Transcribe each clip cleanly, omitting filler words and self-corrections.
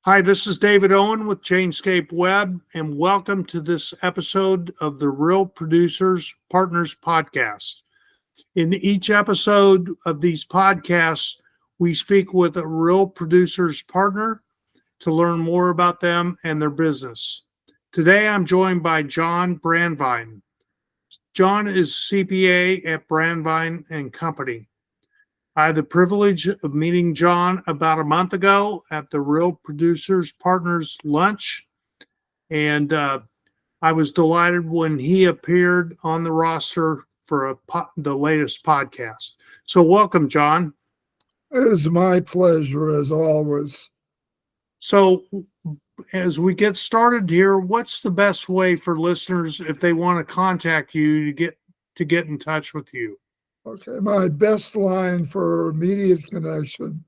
Hi, this is David Owen with Chainscape Web, and welcome to this episode of the Real Producers Partners Podcast. In each episode of these podcasts, we speak with a real producers partner to learn more about them and their business. Today, I'm joined by John Brandvein. John is CPA at Brandvein and Company. I had the privilege of meeting John about a month ago at the Real Producers Partners lunch, and I was delighted when he appeared on the roster for the latest podcast. So welcome, John. It is my pleasure, as always. So as we get started here, what's the best way for listeners if they want to contact you to get in touch with you? Okay, my best line for immediate connection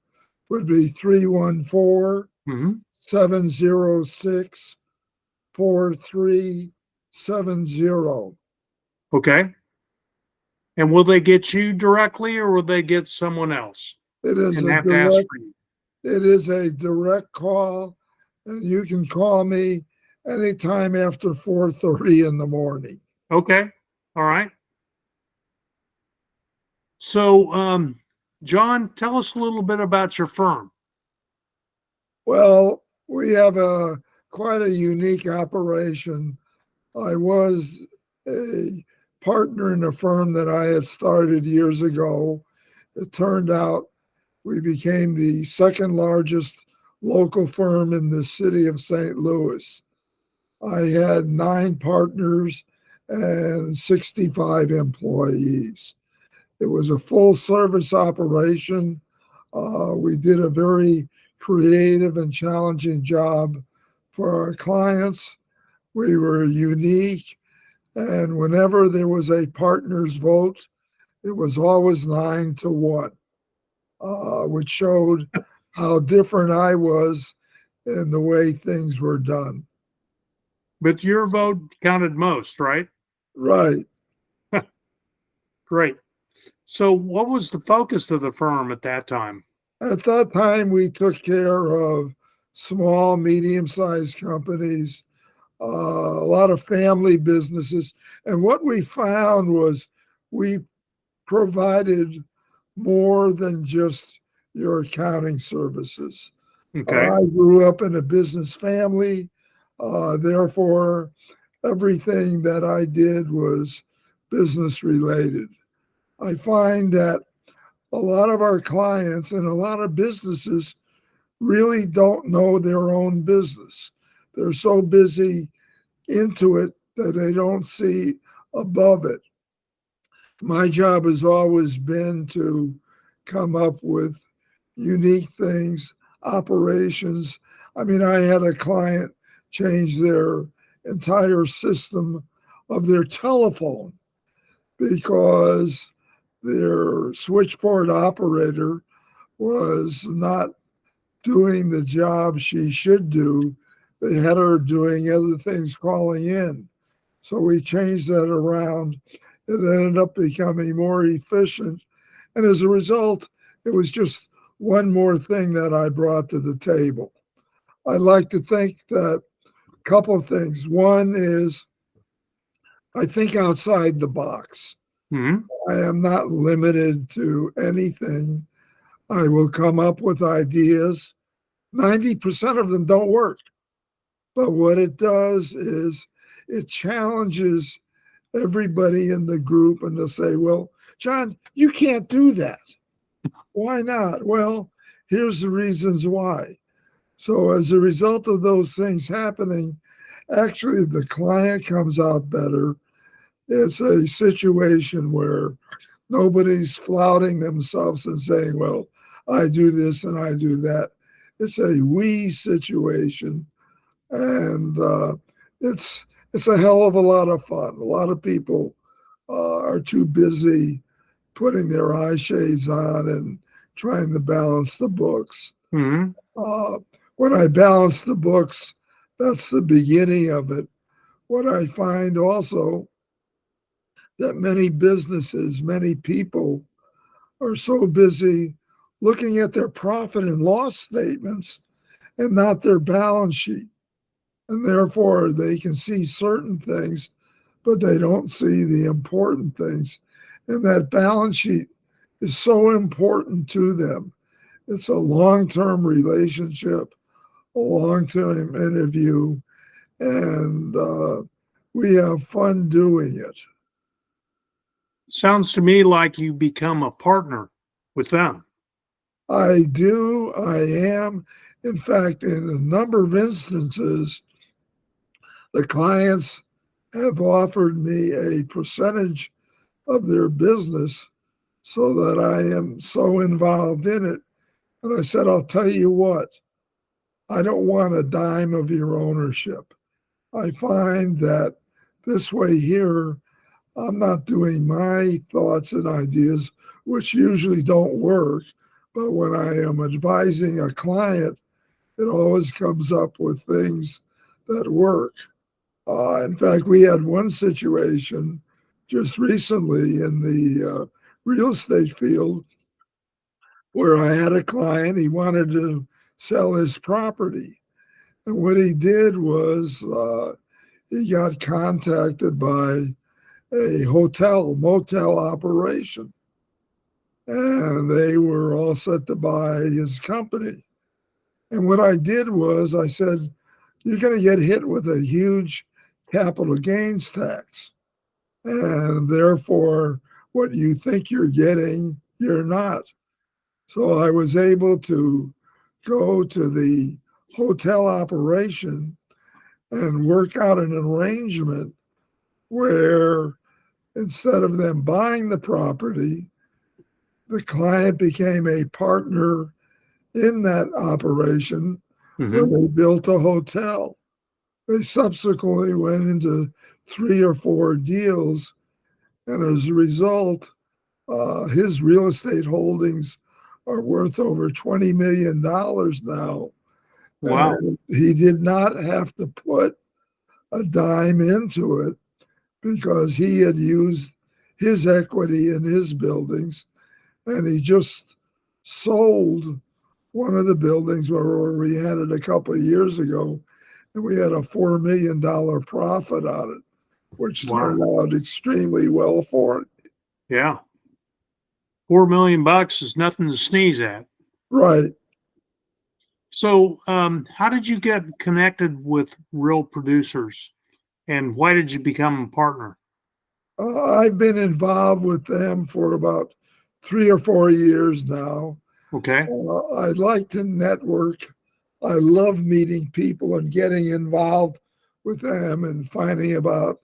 would be 314 706 4370. Okay. And will they get you directly or will they get someone else It is and a have to ask direct for you? it is a direct call, and you can call me anytime after 4:30 in the morning. Okay. All right. So, John, tell us a little bit about your firm. Well, we have quite a unique operation. I was a partner in a firm that I had started years ago. It turned out we became the second largest local firm in the city of St. Louis. I had 9 partners and 65 employees. It was a full service operation. We did a very creative and challenging job for our clients. We were unique, and whenever there was a partner's vote, it was always 9-1, which showed how different I was in the way things were done. But your vote counted most, right? Right. Great. So, what was the focus of the firm at that time? At that time, we took care of small, medium-sized companies, a lot of family businesses. And what we found was we provided more than just your accounting services. Okay. I grew up in a business family. Therefore, everything that I did was business related. I find that a lot of our clients and a lot of businesses really don't know their own business. They're so busy into it that they don't see above it. My job has always been to come up with unique things, operations. I mean, I had a client change their entire system of their telephone because their switchboard operator was not doing the job she should do. They had her doing other things, calling in. So we changed that around. It ended up becoming more efficient. And as a result, it was just one more thing that I brought to the table. I like to think that a couple of things. One is I think outside the box. Mm-hmm. I am not limited to anything. I will come up with ideas. 90% of them don't work. But what it does is it challenges everybody in the group, and they'll say, well, John, you can't do that. Why not? Well, here's the reasons why. So as a result of those things happening, actually the client comes out better. It's a situation where nobody's flouting themselves and saying, well, I do this and I do that. It's a we situation. And it's a hell of a lot of fun. A lot of people are too busy putting their eye shades on and trying to balance the books. Mm-hmm. When I balance the books, that's the beginning of it. What I find also that many businesses, many people are so busy looking at their profit and loss statements and not their balance sheet. And therefore, they can see certain things, but they don't see the important things. And that balance sheet is so important to them. It's a long-term relationship, a long-term interview, and we have fun doing it. Sounds to me like you become a partner with them. I do, I am. In fact, in a number of instances, the clients have offered me a percentage of their business so that I am so involved in it. And I said, I'll tell you what, I don't want a dime of your ownership. I find that this way here, I'm not doing my thoughts and ideas, which usually don't work. But when I am advising a client, it always comes up with things that work. In fact, we had one situation just recently in the real estate field where I had a client, he wanted to sell his property. And what he did was he got contacted by a motel operation, and they were all set to buy his company. And what I did was I said, you're going to get hit with a huge capital gains tax. And therefore, what you think you're getting, you're not. So I was able to go to the hotel operation and work out an arrangement where instead of them buying the property, the client became a partner in that operation when they built a hotel. They subsequently went into 3 or 4 deals, and as a result, his real estate holdings are worth over $20 million now. Wow. And he did not have to put a dime into it because he had used his equity in his buildings, and he just sold one of the buildings where we had it a couple of years ago, and we had a $4 million profit on it, which Wow. turned out extremely well for it. Yeah. $4 million is nothing to sneeze at. Right. So, how did you get connected with real producers, and why did you become a partner? I've been involved with them for about 3 or 4 years now. Okay. I like to network. I love meeting people and getting involved with them and finding about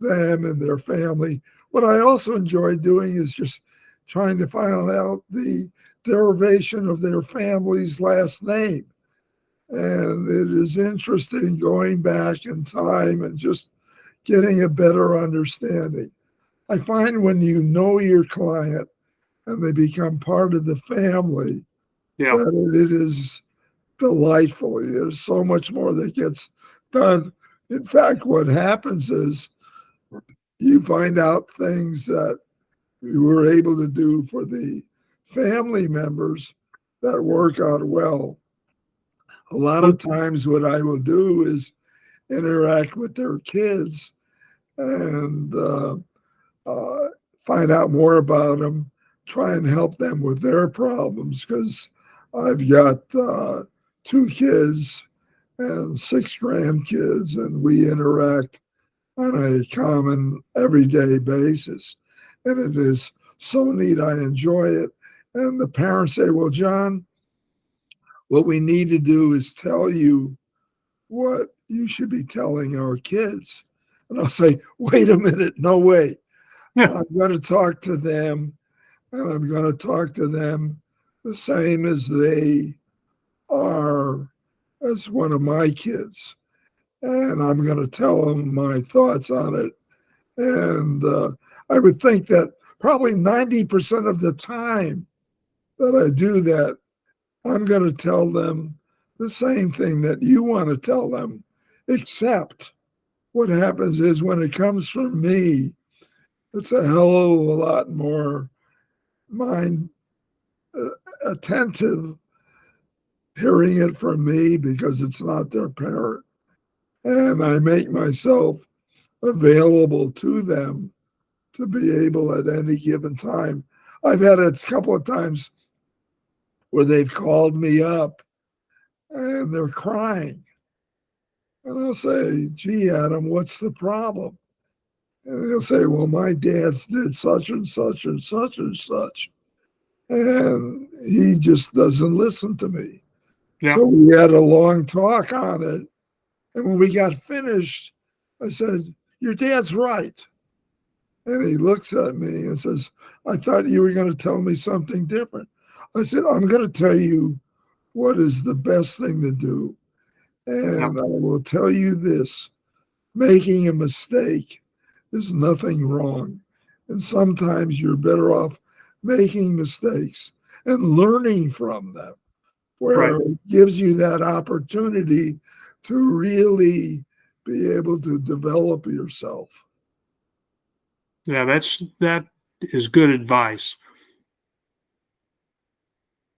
them and their family. What I also enjoy doing is just trying to find out the derivation of their family's last name. And it is interesting going back in time and just getting a better understanding. I find when you know your client and they become part of the family, Yeah. that it is delightful. There's so much more that gets done. In fact, what happens is you find out things that you were able to do for the family members that work out well. A lot of times, what I will do is interact with their kids and find out more about them, try and help them with their problems because I've got 2 kids and 6 grandkids, and we interact on a common everyday basis. And it is so neat. I enjoy it. And the parents say, well, John, what we need to do is tell you what you should be telling our kids. And I'll say, wait a minute, no way. Yeah. I'm going to talk to them, and I'm going to talk to them the same as they are as one of my kids. And I'm going to tell them my thoughts on it. And I would think that probably 90% of the time that I do that, I'm going to tell them the same thing that you want to tell them, except what happens is when it comes from me, it's a hell of a lot more mind attentive hearing it from me because it's not their parent. And I make myself available to them to be able at any given time. I've had it a couple of times where they've called me up and they're crying. And I'll say, gee, Adam, what's the problem? And they'll say, well, my dad's did such and such and such and such. And he just doesn't listen to me. Yeah. So we had a long talk on it. And when we got finished, I said, your dad's right. And he looks at me and says, I thought you were going to tell me something different. I said, I'm going to tell you what is the best thing to do. And I will tell you this, making a mistake is nothing wrong. And sometimes you're better off making mistakes and learning from them, where it gives you that opportunity to really be able to develop yourself. Yeah, that is good advice.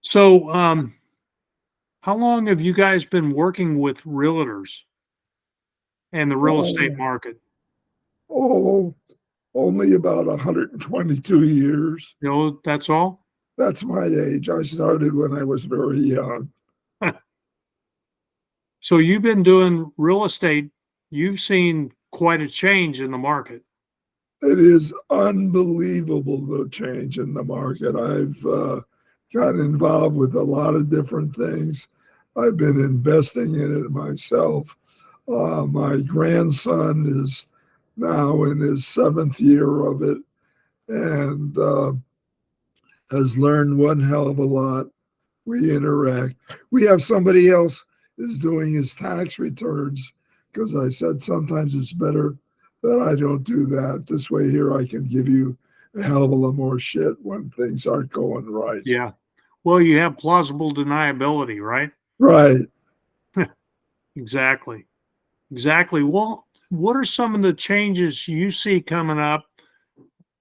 So, how long have you guys been working with realtors and the real estate market? Oh, only about 122 years. You know, that's all? That's my age. I started when I was very young. So you've been doing real estate. You've seen quite a change in the market. It is unbelievable the change in the market. I've gotten involved with a lot of different things. I've been investing in it myself. My grandson is now in his 7th year of it and has learned one hell of a lot. We interact. We have somebody else is doing his tax returns because I said sometimes it's better that I don't do that. This way here I can give you a hell of a lot more shit when things aren't going right. Yeah. Well, you have plausible deniability, right? Right. Exactly. Exactly. Well, what are some of the changes you see coming up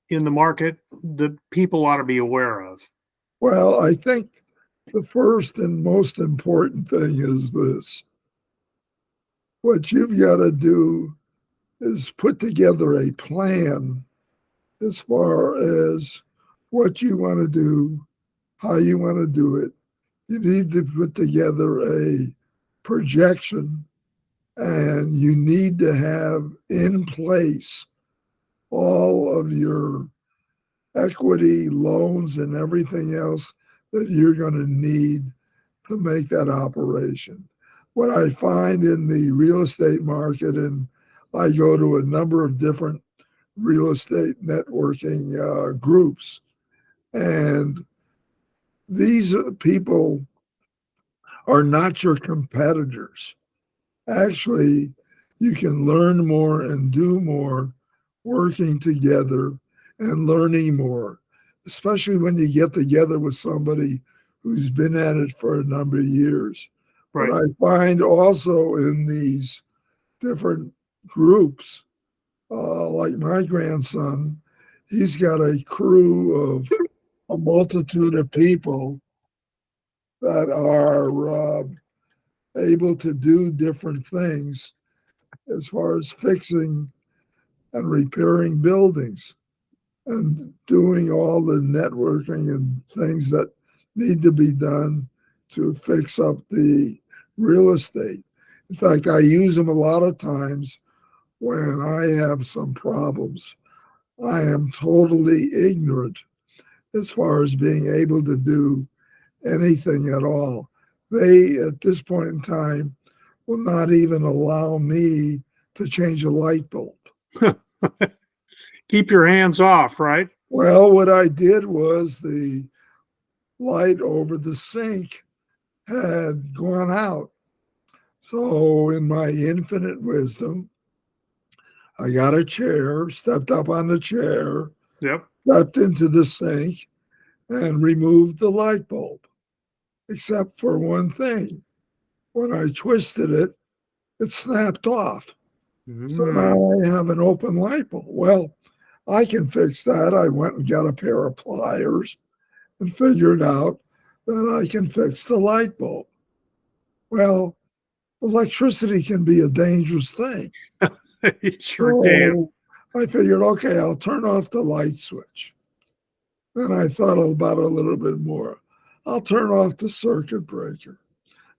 in the market that people ought to be aware of? Well, I think the first and most important thing is this. What you've got to do is put together a plan as far as what you want to do, how you want to do it. You need to put together a projection and you need to have in place all of your equity, loans, and everything else that you're going to need to make that operation. What I find in the real estate market, and I go to a number of different real estate networking groups, and these people are not your competitors. Actually, you can learn more and do more working together and learning more, especially when you get together with somebody who's been at it for a number of years. Right. But I find also in these different groups, like my grandson, he's got a crew of a multitude of people that are able to do different things as far as fixing and repairing buildings and doing all the networking and things that need to be done to fix up the real estate. In fact, I use them a lot of times when I have some problems. I am totally ignorant as far as being able to do anything at all. They, at this point in time, will not even allow me to change a light bulb. Keep your hands off, right? Well, what I did was the light over the sink had gone out. So, in my infinite wisdom, I got a chair, stepped up on the chair, Yep. stepped into the sink, and removed the light bulb, except for one thing. When I twisted it, it snapped off. So now I have an open light bulb. Well, I can fix that. I went and got a pair of pliers and figured out that I can fix the light bulb. Well, electricity can be a dangerous thing. It sure can. So I figured, okay, I'll turn off the light switch. Then I thought about it a little bit more. I'll turn off the circuit breaker.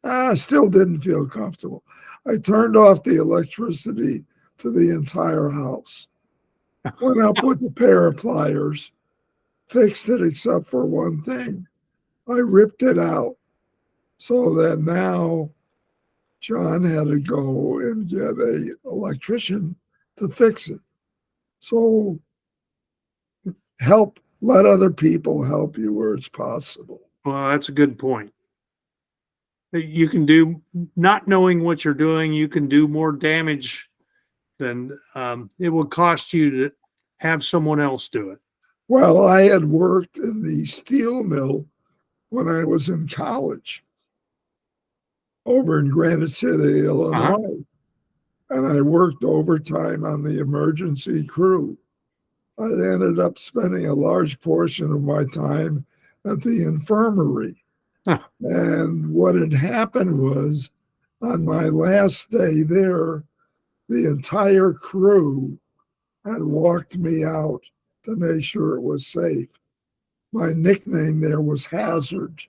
I still didn't feel comfortable. I turned off the electricity to the entire house. Went up with a pair of pliers, fixed it except for one thing. I ripped it out so that now John had to go and get an electrician to fix it. So let other people help you where it's possible. Well, that's a good point. You can do, not knowing what you're doing, you can do more damage than it would cost you to have someone else do it. Well, I had worked in the steel mill when I was in college over in Granite City, Illinois. And I worked overtime on the emergency crew. I ended up spending a large portion of my time at the infirmary. Huh. And what had happened was, on my last day there, the entire crew had walked me out to make sure it was safe. My nickname there was Hazard.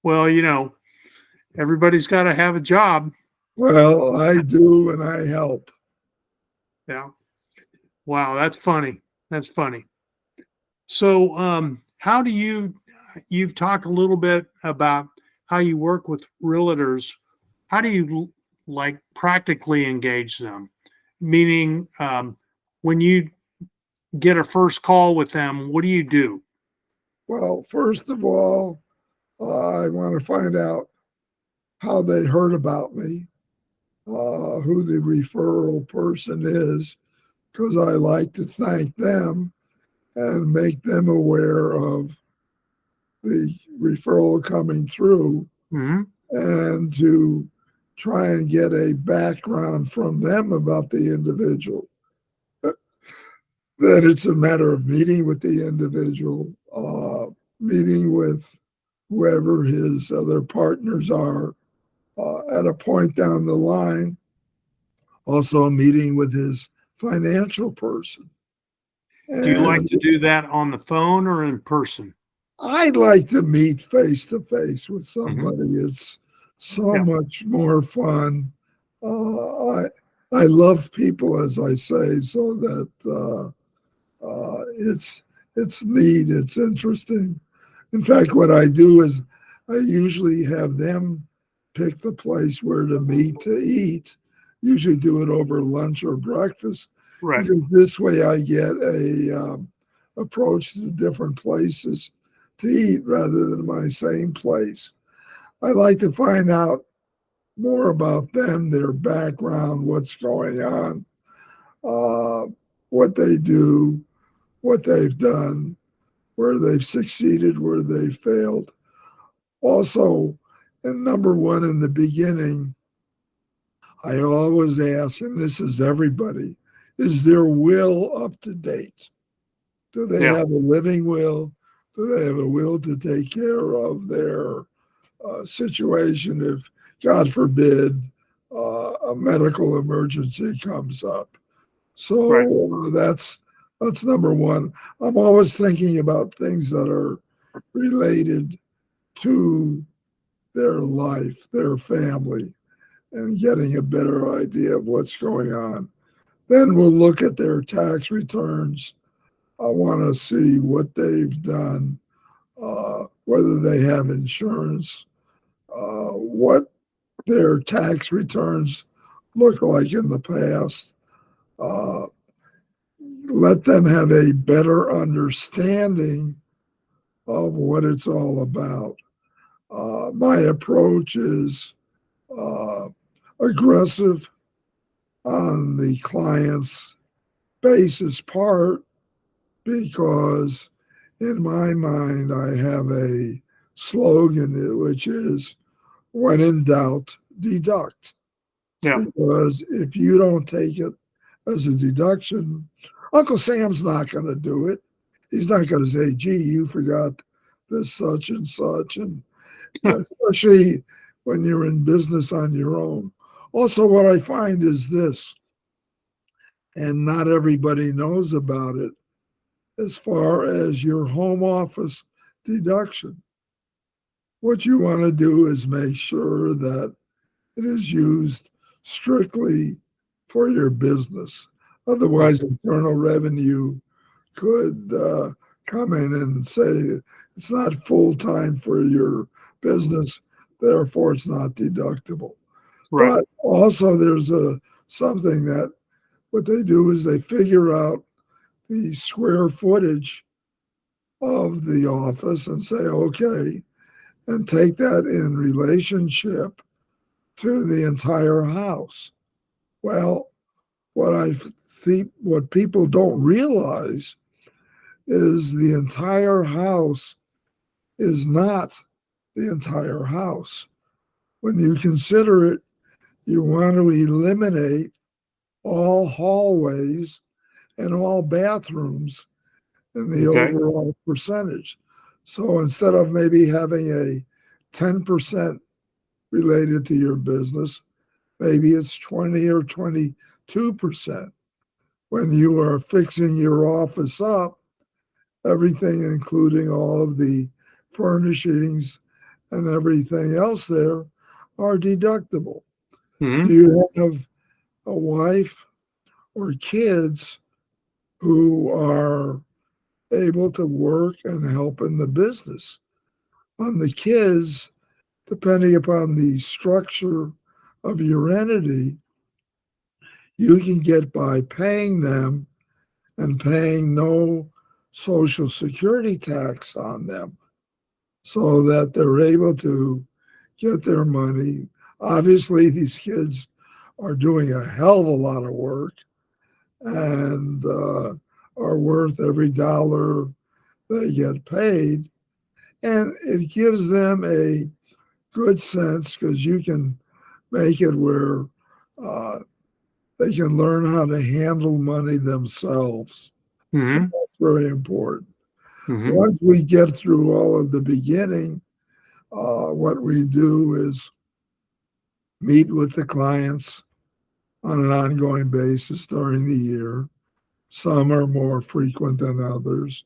Well, everybody's got to have a job. Well, I do, and I help. Yeah. Wow, that's funny. That's funny. So, how do you've talked a little bit about how you work with realtors. How do you like practically engage them? Meaning, when you get a first call with them, what do you do? Well, first of all, I want to find out how they heard about me, who the referral person is, because I like to thank them and make them aware of the referral coming through, Mm-hmm. and to try and get a background from them about the individual. That it's a matter of meeting with the individual, meeting with whoever his other partners are at a point down the line, also meeting with his financial person. Do you like And to do that on the phone or in person? I'd like to meet face to face with Mm-hmm. somebody. It's so Yeah. much more fun. I love people, as I say, so that it's neat. It's interesting. In fact, what I do is I usually have them pick the place where to meet to eat. Usually do it over lunch or breakfast, Right. because this way I get a approach to different places to eat rather than my same place. I like to find out more about them, their background, what's going on, what they do, what they've done, where they've succeeded, where they've failed. Also, and number one in the beginning, I always ask, and this is everybody, is their will up to date? Do they Yeah. have a living will? Do they have a will to take care of their situation if, God forbid, a medical emergency comes up? So Right. that's number one. I'm always thinking about things that are related to their life, their family, and getting a better idea of what's going on. Then we'll look at their tax returns. I want to see what they've done, whether they have insurance, what their tax returns look like in the past. Let them have a better understanding of what it's all about. My approach is aggressive on the client's basis part, because in my mind, I have a slogan, which is, when in doubt, deduct. Yeah. Because if you don't take it as a deduction, Uncle Sam's not going to do it. He's not going to say, gee, you forgot this such and such. And especially when you're in business on your own. Also, what I find is this, and not everybody knows about it, as far as your home office deduction. What you want to do is make sure that it is used strictly for your business. Right. Otherwise, Internal Revenue could come in and say it's not full time for your business, therefore it's not deductible. Right. But also, there's something that what they do is they figure out the square footage of the office and say, okay, and take that in relationship to the entire house. Well, what I think what people don't realize is the entire house is not the entire house. When you consider it, you want to eliminate all hallways and all bathrooms in the Okay. overall percentage. So instead of maybe having a 10% related to your business, maybe it's 20 or 22%. When you are fixing your office up, everything, including all of the furnishings and everything else there, are deductible. Do Hmm. you have a wife or kids who are able to work and help in the business? On the kids, depending upon the structure of your entity, you can get by paying them and paying no social security tax on them so that they're able to get their money. Obviously, these kids are doing a hell of a lot of work and are worth every dollar they get paid. And it gives them a good sense because you can make it where uh, they can learn how to handle money themselves. Hmm. That's very important. Hmm. Once we get through all of the beginning, what we do is meet with the clients on an ongoing basis during the year. Some are more frequent than others.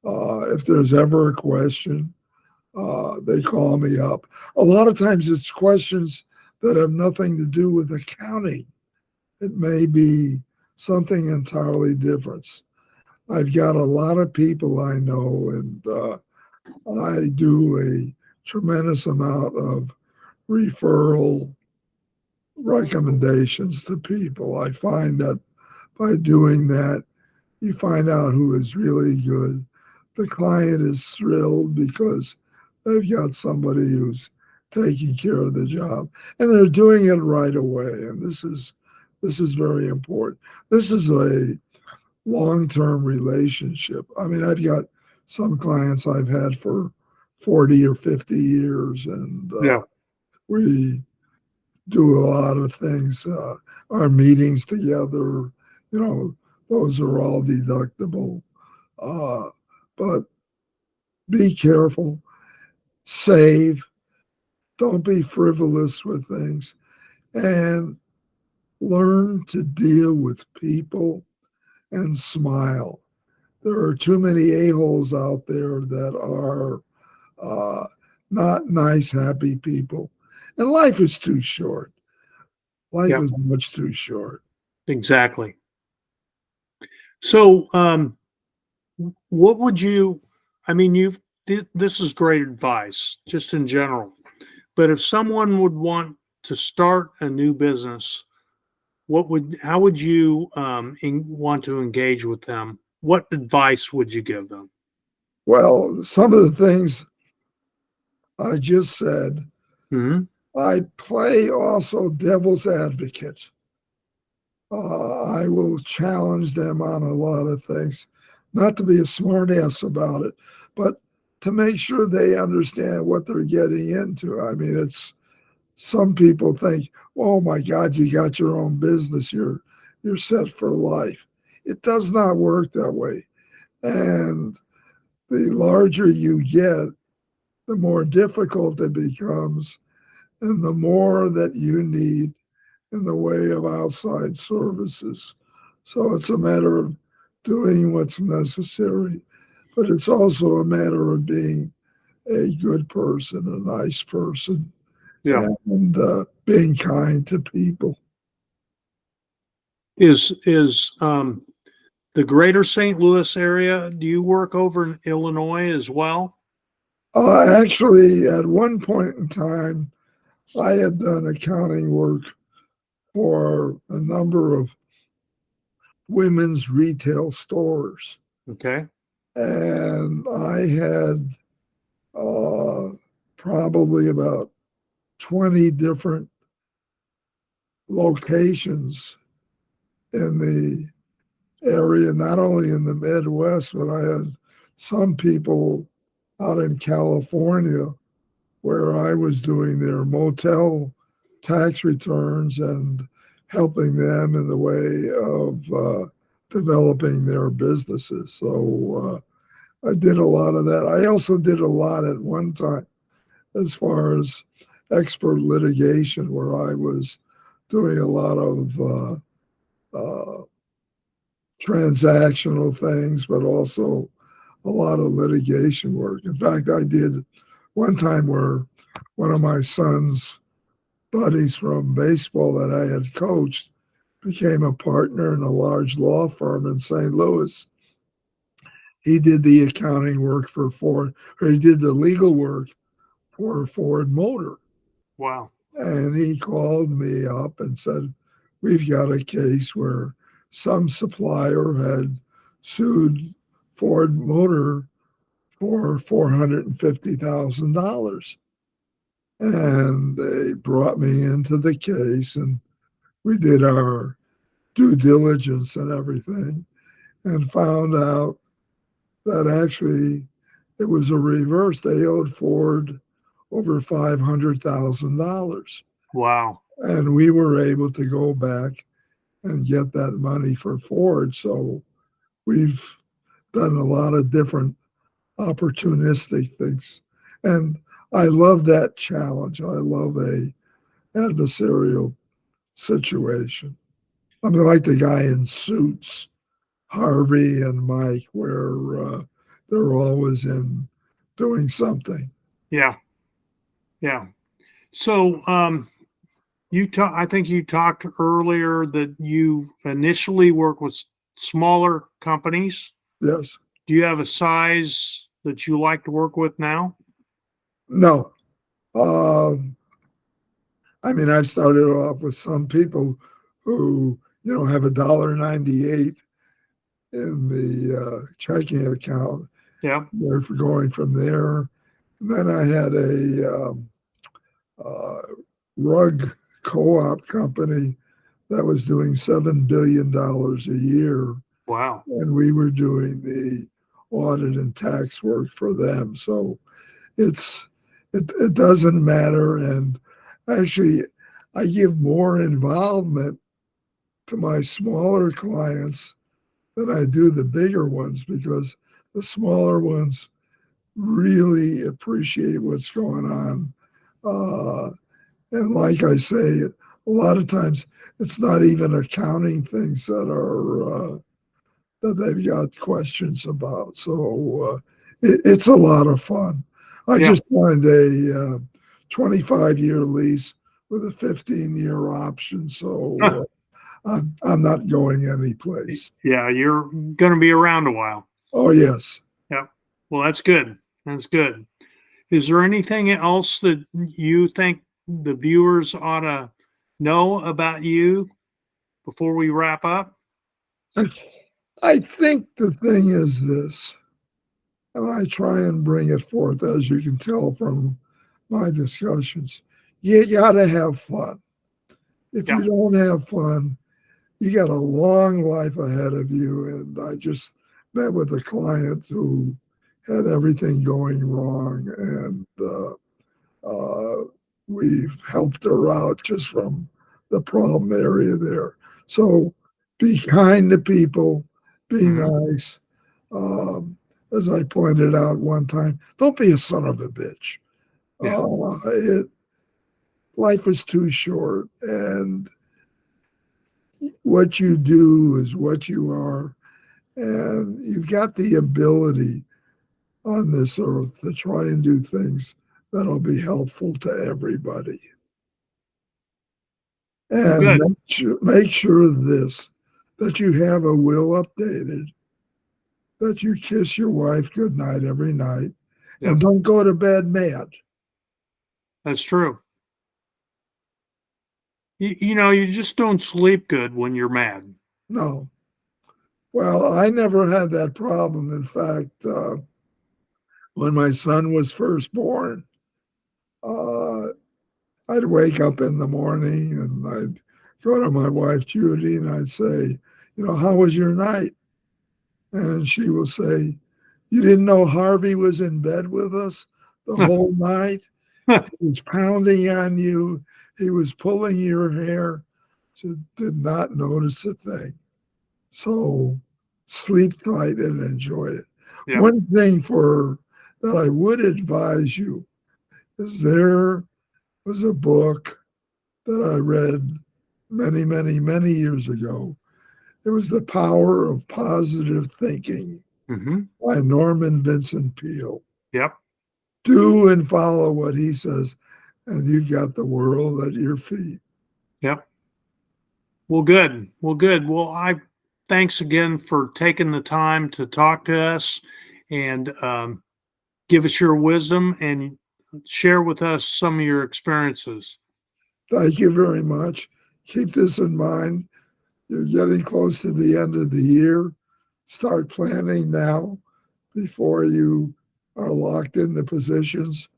If there's ever a question, they call me up. A lot of times it's questions that have nothing to do with accounting. It may be something entirely different. I've got a lot of people I know, and I do a tremendous amount of referral recommendations to people. I find that by doing that, you find out who is really good. The client is thrilled because they've got somebody who's taking care of the job and they're doing it right away. And this is very important. This is a long-term relationship. I mean, I've got some clients I've had for 40 or 50 years, and Yeah. we do a lot of things. Our meetings together, you know, those are all deductible. Uh, but be careful, save, don't be frivolous with things, and learn to deal with people and smile. There are too many a-holes out there that are uh, not nice, happy people. And life is too short. Life Yeah. is much too short. Exactly. So, what would you? I mean, this is great advice, just in general. But if someone would want to start a new business, how would you want to engage with them? What advice would you give them? Well, some of the things I just said, Hmm. I play also devil's advocate. I will challenge them on a lot of things, not to be a smartass about it, but to make sure they understand what they're getting into. I mean, it's some people think, "Oh my God, you got your own business, you're set for life." It does not work that way. And the larger you get, the more difficult it becomes and the more that you need in the way of outside services. So it's a matter of doing what's necessary, but it's also a matter of being a good person, a nice person, Yeah. and being kind to people. Is the greater St. Louis area, do you work over in Illinois as well? Actually, at one point in time, I had done accounting work for a number of women's retail stores, Okay. and I had probably about 20 different locations in the area, not only in the Midwest, but I had some people out in California where I was doing their motel tax returns and helping them in the way of developing their businesses. So I did a lot of that. I also did a lot at one time as far as expert litigation, where I was doing a lot of transactional things, but also a lot of litigation work. In fact, I did one time where one of my son's buddies from baseball that I had coached became a partner in a large law firm in St. Louis. He did the accounting work for Ford, or he did the legal work for Ford Motor. Wow. And he called me up and said, "We've got a case where some supplier had sued Ford Motor for $450,000." And they brought me into the case, and we did our due diligence and everything, and found out that actually it was a reverse. They owed Ford over $500,000. Wow. And we were able to go back and get that money for Ford. So we've done a lot of different opportunistic things. And I love that challenge. I love a adversarial situation. I mean, like the guy in Suits, Harvey and Mike, where they're always in doing something. Yeah. Yeah. So, I think you talked earlier that you initially work with smaller companies. Yes. Do you have a size that you like to work with now? No. Um, I mean, I started off with some people who, have $1.98 in the checking account. Yeah. They're going from there. And then I had a uh, rug co-op company that was doing $7 billion a year, Wow. and we were doing the audit and tax work for them. So it doesn't matter. And actually, I give more involvement to my smaller clients than I do the bigger ones, because the smaller ones really appreciate what's going on. And like I say, a lot of times it's not even accounting things that they've got questions about. So it's a lot of fun. I Yeah. just signed a 25-year lease with a 15-year option, so I'm not going anyplace. Yeah. You're going to be around a while. Oh yes. Yeah. Well, that's good. That's good. Is there anything else that you think the viewers ought to know about you before we wrap up? I think the thing is this, and I try and bring it forth, as you can tell from my discussions. You got to have fun. If Yeah. you don't have fun, you got a long life ahead of you. And I just met with a client who had everything going wrong, and we've helped her out just from the problem area there. So be kind to people, be Mhm. nice, um, as I pointed out one time, don't be a son of a bitch. Yeah. Life is too short, and what you do is what you are. And you've got the ability on this earth to try and do things that'll be helpful to everybody. Well, And good. make sure this, that you have a will updated, that you kiss your wife goodnight every night, and Yep. don't go to bed mad. That's true. You just don't sleep good when you're mad. No. Well, I never had that problem. In fact, when my son was first born, uh, I'd wake up in the morning and I'd go to my wife, Judy, and I'd say, how was your night? And she will say, you didn't know Harvey was in bed with us the whole night? He was pounding on you. He was pulling your hair. She did not notice a thing. So sleep tight and enjoy it. Yep. One thing that I would advise you is there was a book that I read many, many, many years ago. It was The Power of Positive Thinking Mm-hmm. by Norman Vincent Peale. Yep. Do and follow what he says, and you've got the world at your feet. Yep. Well, good. Well, good. Well, thanks again for taking the time to talk to us and give us your wisdom and share with us some of your experiences. Thank you very much. Keep this in mind. You're getting close to the end of the year. Start planning now before you are locked into positions.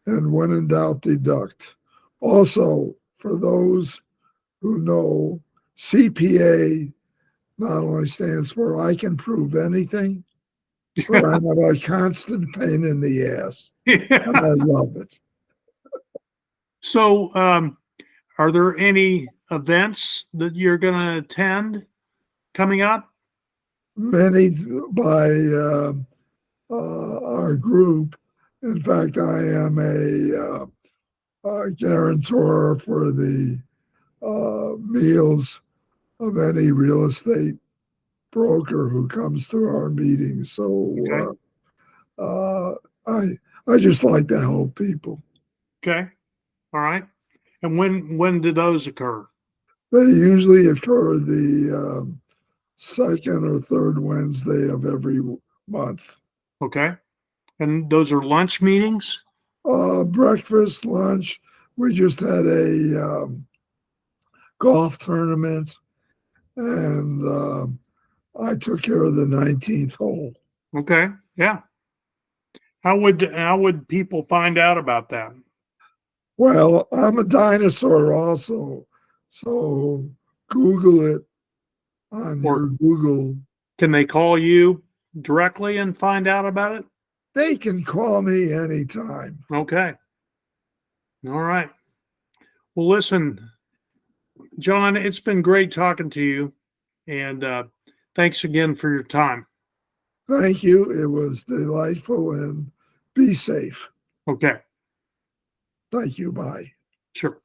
And when in doubt, deduct. Also, for those who know, CPA not only stands for I can prove anything, but I'm a constant pain in the ass. And I love it. So, are there any events that you're going to attend coming up? Many by our group. In fact, I am a guarantor for the meals of any real estate broker who comes to our meetings. Okay. So I just like to help people. Okay. All right. And when do those occur? They usually occur the second or third Wednesday of every month. Okay. And those are lunch meetings? Breakfast, lunch. We just had a golf tournament, and I took care of the 19th hole. Okay. Yeah. How would people find out about that? Well, I'm a dinosaur also, so Google it on Or your Google. can they call you directly and find out about it? They can call me anytime. Okay. All right. Well, listen, John, it's been great talking to you. And thanks again for your time. Thank you. It was delightful, and be safe. Okay. Thank you. Bye. Sure.